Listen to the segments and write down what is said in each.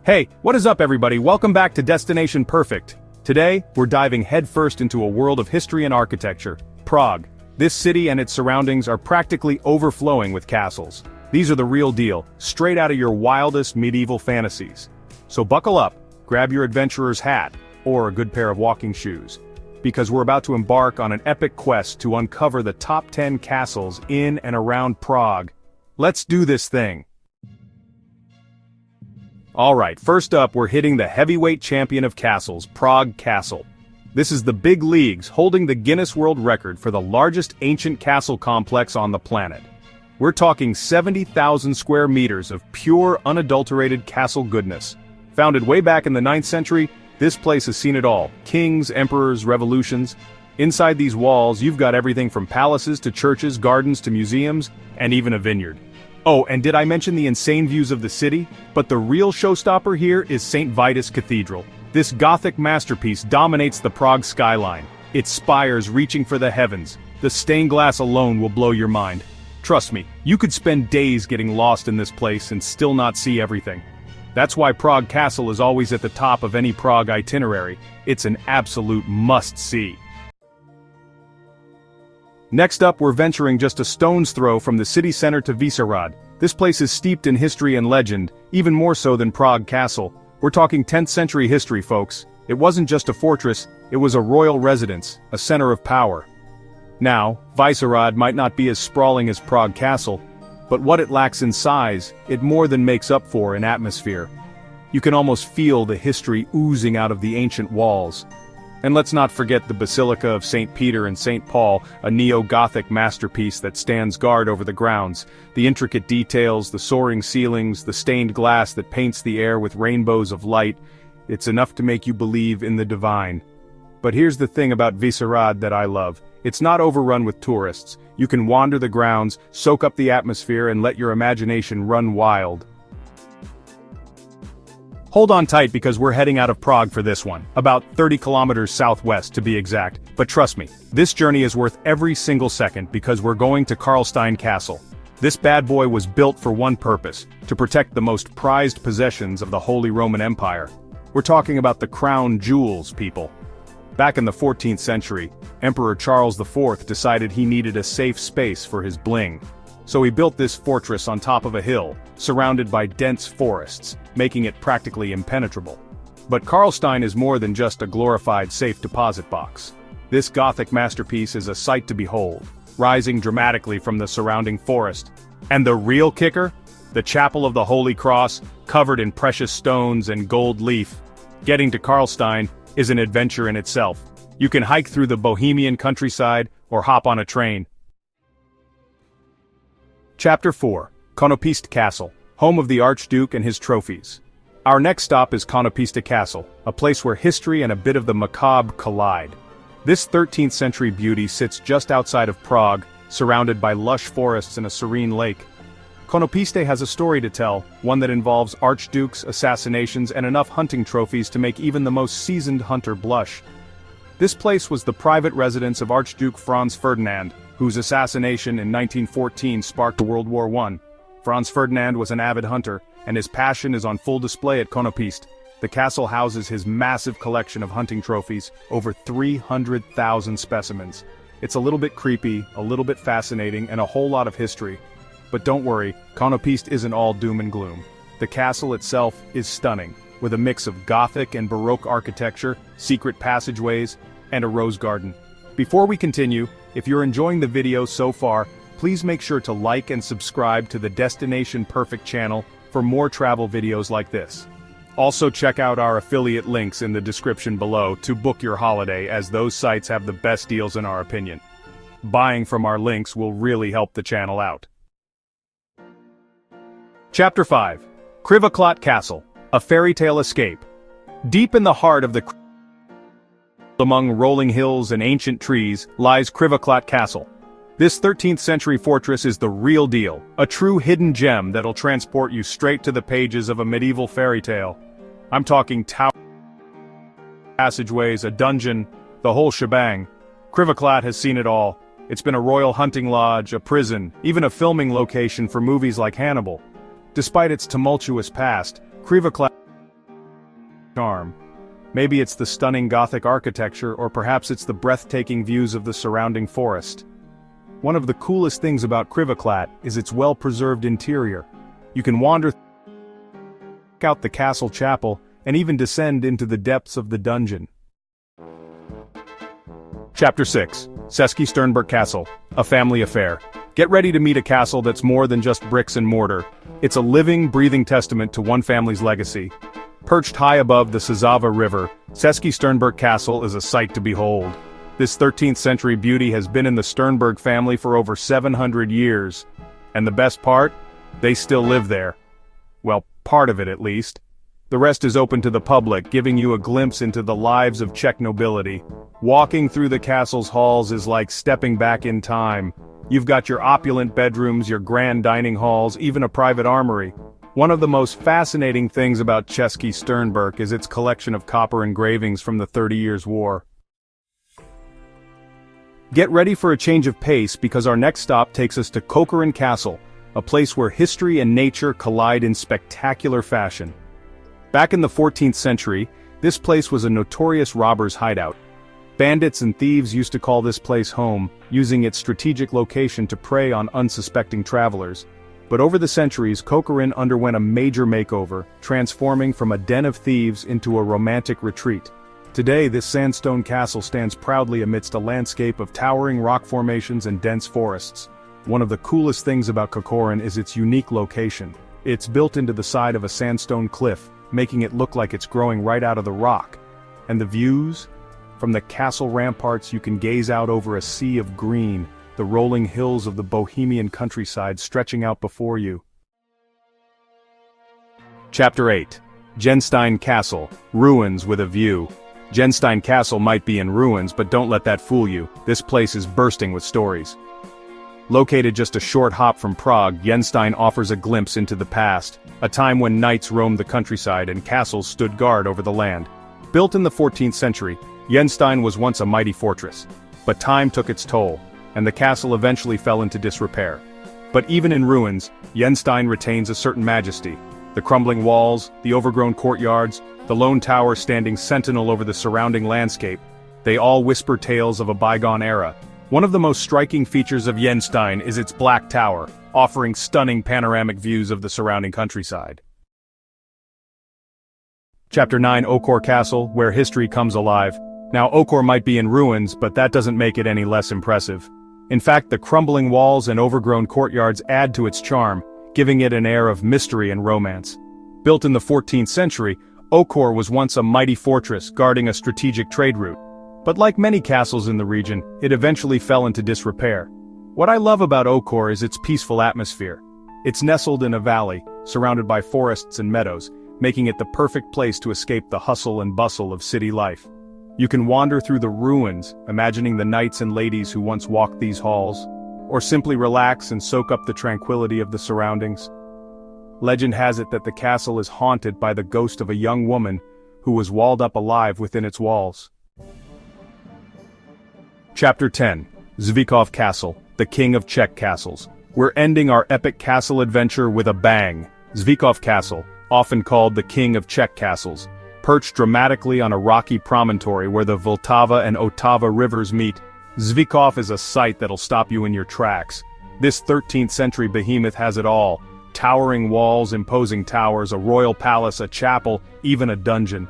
Hey, what is up everybody? Welcome back to Destination Perfect. Today, we're diving headfirst into a world of history and architecture, Prague. This city and its surroundings are practically overflowing with castles. These are the real deal, straight out of your wildest medieval fantasies. So buckle up, grab your adventurer's hat, or a good pair of walking shoes, because we're about to embark on an epic quest to uncover the top 10 castles in and around Prague. Let's do this thing. Alright, first up we're hitting the heavyweight champion of castles, Prague Castle. This is the big leagues holding the Guinness World Record for the largest ancient castle complex on the planet. We're talking 70,000 square meters of pure, unadulterated castle goodness. Founded way back in the 9th century, this place has seen it all. Kings, emperors, revolutions. Inside these walls, you've got everything from palaces to churches, gardens to museums, and even a vineyard. Oh, and did I mention the insane views of the city? But the real showstopper here is St. Vitus Cathedral. This Gothic masterpiece dominates the Prague skyline, its spires reaching for the heavens. The stained glass alone will blow your mind. Trust me, you could spend days getting lost in this place and still not see everything. That's why Prague Castle is always at the top of any Prague itinerary. It's an absolute must-see. Next up, we're venturing just a stone's throw from the city center to Vyšehrad. This place is steeped in history and legend, even more so than Prague Castle. We're talking 10th century history, folks. It wasn't just a fortress, it was a royal residence, a center of power. Now, Vyšehrad might not be as sprawling as Prague Castle, but what it lacks in size, it more than makes up for in atmosphere. You can almost feel the history oozing out of the ancient walls. And let's not forget the Basilica of St. Peter and St. Paul, a neo-Gothic masterpiece that stands guard over the grounds. The intricate details, the soaring ceilings, the stained glass that paints the air with rainbows of light, it's enough to make you believe in the divine. But here's the thing about Vyšehrad that I love. It's not overrun with tourists. You can wander the grounds, soak up the atmosphere, and let your imagination run wild. Hold on tight because we're heading out of Prague for this one, about 30 kilometers southwest to be exact, but trust me, this journey is worth every single second because we're going to Karlštejn Castle. This bad boy was built for one purpose, to protect the most prized possessions of the Holy Roman Empire. We're talking about the crown jewels, people. Back in the 14th century, Emperor Charles IV decided he needed a safe space for his bling. So he built this fortress on top of a hill, surrounded by dense forests, making it practically impenetrable. But Karlštejn is more than just a glorified safe deposit box. This Gothic masterpiece is a sight to behold, rising dramatically from the surrounding forest. And the real kicker? The Chapel of the Holy Cross, covered in precious stones and gold leaf. Getting to Karlštejn is an adventure in itself. You can hike through the Bohemian countryside or hop on a train. Chapter 4. Konopiste Castle, home of the Archduke and his trophies. Our next stop is Konopiste Castle, a place where history and a bit of the macabre collide. This 13th century beauty sits just outside of Prague, surrounded by lush forests and a serene lake. Konopiste has a story to tell, one that involves archdukes, assassinations, and enough hunting trophies to make even the most seasoned hunter blush. This place was the private residence of Archduke Franz Ferdinand, whose assassination in 1914 sparked World War I. Franz Ferdinand was an avid hunter, and his passion is on full display at Konopiste. The castle houses his massive collection of hunting trophies, over 300,000 specimens. It's a little bit creepy, a little bit fascinating, and a whole lot of history. But don't worry, Konopiste isn't all doom and gloom. The castle itself is stunning, with a mix of Gothic and Baroque architecture, secret passageways, and a rose garden. Before we continue, if you're enjoying the video so far, please make sure to like and subscribe to the Destination Perfect channel for more travel videos like this. Also check out our affiliate links in the description below to book your holiday, as those sites have the best deals in our opinion. Buying from our links will really help the channel out. Chapter 5. Krivoklát Castle, a Fairytale Escape. Deep in the heart of the among rolling hills and ancient trees lies Krivoklát Castle. This 13th century fortress is the real deal, a true hidden gem that'll transport you straight to the pages of a medieval fairy tale. I'm talking tower passageways, a dungeon, the whole shebang. Krivoklát has seen it all. It's been a royal hunting lodge, a prison, even a filming location for movies like Hannibal. Despite its tumultuous past, Krivoklát charm. Maybe it's the stunning Gothic architecture, or perhaps it's the breathtaking views of the surrounding forest. One of the coolest things about Krivoklat is its well-preserved interior. You can wander out the castle chapel, and even descend into the depths of the dungeon. Chapter 6. Český Sternberg Castle, a family affair. Get ready to meet a castle that's more than just bricks and mortar. It's a living, breathing testament to one family's legacy. Perched high above the Sazava River, Český Sternberg Castle is a sight to behold. This 13th century beauty has been in the Sternberg family for over 700 years. And the best part? They still live there. Well, part of it at least. The rest is open to the public, giving you a glimpse into the lives of Czech nobility. Walking through the castle's halls is like stepping back in time. You've got your opulent bedrooms, your grand dining halls, even a private armory. One of the most fascinating things about Český Sternberg is its collection of copper engravings from the 30 Years' War. Get ready for a change of pace because our next stop takes us to Kokořín Castle, a place where history and nature collide in spectacular fashion. Back in the 14th century, this place was a notorious robber's hideout. Bandits and thieves used to call this place home, using its strategic location to prey on unsuspecting travelers. But over the centuries, Kokorín underwent a major makeover, transforming from a den of thieves into a romantic retreat. Today, this sandstone castle stands proudly amidst a landscape of towering rock formations and dense forests. One of the coolest things about Kokorín is its unique location. It's built into the side of a sandstone cliff, making it look like it's growing right out of the rock. And the views? From the castle ramparts you can gaze out over a sea of green, the rolling hills of the Bohemian countryside stretching out before you. Chapter 8. Karlštejn Castle, Ruins with a View. Karlštejn Castle might be in ruins, but don't let that fool you. This place is bursting with stories. Located just a short hop from Prague, Karlštejn offers a glimpse into the past, a time when knights roamed the countryside and castles stood guard over the land. Built in the 14th century, Karlštejn was once a mighty fortress. But time took its toll, and the castle eventually fell into disrepair. But even in ruins, Karlštejn retains a certain majesty. The crumbling walls, the overgrown courtyards, the lone tower standing sentinel over the surrounding landscape, they all whisper tales of a bygone era. One of the most striking features of Karlštejn is its black tower, offering stunning panoramic views of the surrounding countryside. Chapter 9. Okor Castle, where history comes alive. Now Okor might be in ruins, but that doesn't make it any less impressive. In fact, the crumbling walls and overgrown courtyards add to its charm, giving it an air of mystery and romance. Built in the 14th century, Okor was once a mighty fortress guarding a strategic trade route. But like many castles in the region, it eventually fell into disrepair. What I love about Okor is its peaceful atmosphere. It's nestled in a valley, surrounded by forests and meadows, making it the perfect place to escape the hustle and bustle of city life. You can wander through the ruins, imagining the knights and ladies who once walked these halls, or simply relax and soak up the tranquility of the surroundings. Legend has it that the castle is haunted by the ghost of a young woman who was walled up alive within its walls. Chapter 10. Zvíkov Castle, the king of Czech castles. We're ending our epic castle adventure with a bang. Zvíkov Castle, often called the king of Czech castles, perched dramatically on a rocky promontory where the Vltava and Otava rivers meet. Zvíkov is a sight that'll stop you in your tracks. This 13th century behemoth has it all. Towering walls, imposing towers, a royal palace, a chapel, even a dungeon.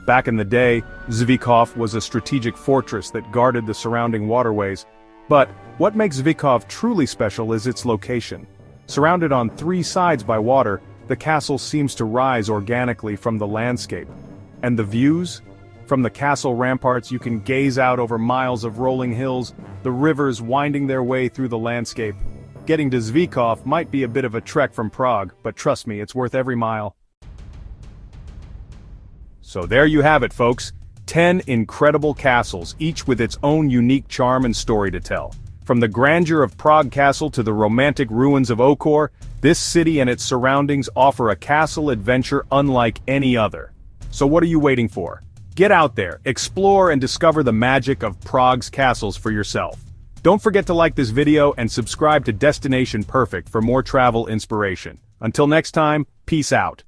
Back in the day, Zvíkov was a strategic fortress that guarded the surrounding waterways. But what makes Zvíkov truly special is its location. Surrounded on three sides by water, the castle seems to rise organically from the landscape. And the views? From the castle ramparts you can gaze out over miles of rolling hills, the rivers winding their way through the landscape. Getting to Zvíkov might be a bit of a trek from Prague, but trust me, it's worth every mile. So there you have it, folks. 10 incredible castles, each with its own unique charm and story to tell. From the grandeur of Prague Castle to the romantic ruins of Okor, this city and its surroundings offer a castle adventure unlike any other. So what are you waiting for? Get out there, explore and discover the magic of Prague's castles for yourself. Don't forget to like this video and subscribe to Destination Perfect for more travel inspiration. Until next time, peace out.